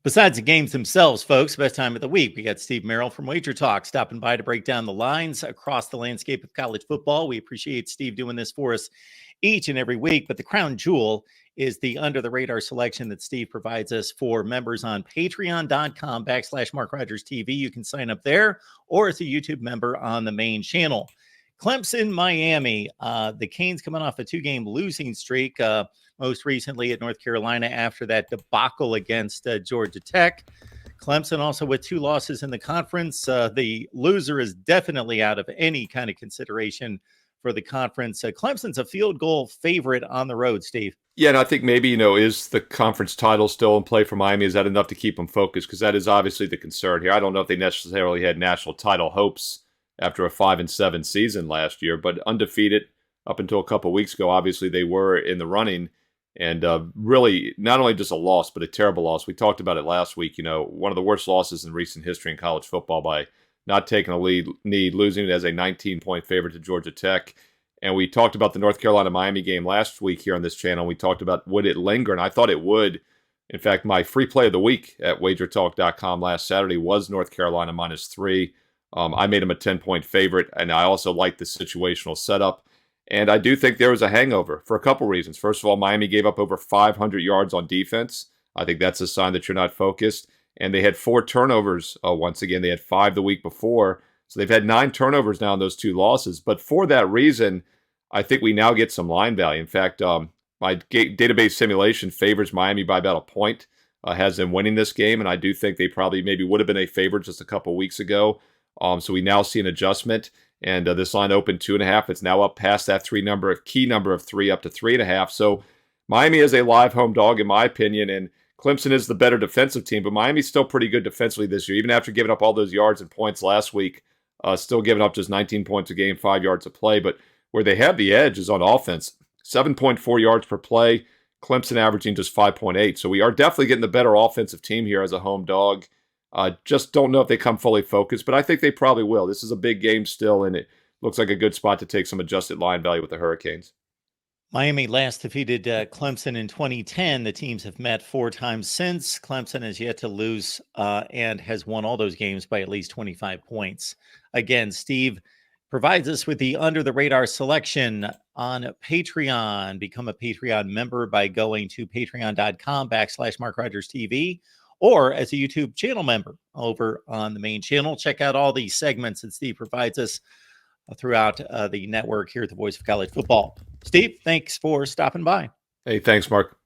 Besides the games themselves, folks, best time of the week, we got Steve Merrill from Wager Talk stopping by to break down the lines across the landscape of college football. We appreciate Steve doing this for us each and every week, but the crown jewel is the under-the-radar selection that Steve provides us for members on patreon.com/MarkRogersTV. You can sign up there or as a YouTube member on the main channel. Clemson, Miami, the Canes coming off a two-game losing streak, most recently at North Carolina after that debacle against Georgia Tech. Clemson also with two losses in the conference. The loser is definitely out of any kind of consideration for the conference. Clemson's a field goal favorite on the road, Steve. Yeah, and I think maybe, is the conference title still in play for Miami? Is that enough to keep them focused? Because that is obviously the concern here. I don't know if they necessarily had national title hopes after a 5-7 season last year, but undefeated up until a couple of weeks ago, obviously they were in the running. And really, not only just a loss, but a terrible loss. We talked about it last week. One of the worst losses in recent history in college football by not taking a lead, losing it as a 19-point favorite to Georgia Tech. And we talked about the North Carolina-Miami game last week here on this channel. We talked about would it linger, and I thought it would. In fact, my free play of the week at wagertalk.com last Saturday was North Carolina -3. I made them a 10-point favorite, and I also liked the situational setup. And I do think there was a hangover for a couple reasons. First of all, Miami gave up over 500 yards on defense. I think that's a sign that you're not focused. And they had 4 turnovers once again. They had 5 the week before. So they've had 9 turnovers now in those 2 losses. But for that reason, I think we now get some line value. In fact, my database simulation favors Miami by about a point, has them winning this game. And I do think they probably maybe would have been a favorite just a couple weeks ago. So we now see an adjustment. And this line opened 2.5. It's now up past that key number of 3 up to 3.5. So Miami is a live home dog, in my opinion. And Clemson is the better defensive team, but Miami's still pretty good defensively this year, even after giving up all those yards and points last week. Still giving up just 19 points a game, 5 yards a play. But where they have the edge is on offense. 7.4 yards per play. Clemson averaging just 5.8. So we are definitely getting the better offensive team here as a home dog. Just don't know if they come fully focused, but I think they probably will. This is a big game still, and it looks like a good spot to take some adjusted line value with the Hurricanes. Miami last defeated Clemson in 2010. The teams have met 4 times since. Clemson has yet to lose and has won all those games by at least 25 points. Again, Steve provides us with the under-the-radar selection on Patreon. Become a Patreon member by going to patreon.com/MarkRogersTV. Or as a YouTube channel member over on the main channel. Check out all the segments that Steve provides us throughout the network here at the Voice of College Football. Steve, thanks for stopping by. Hey, thanks, Mark.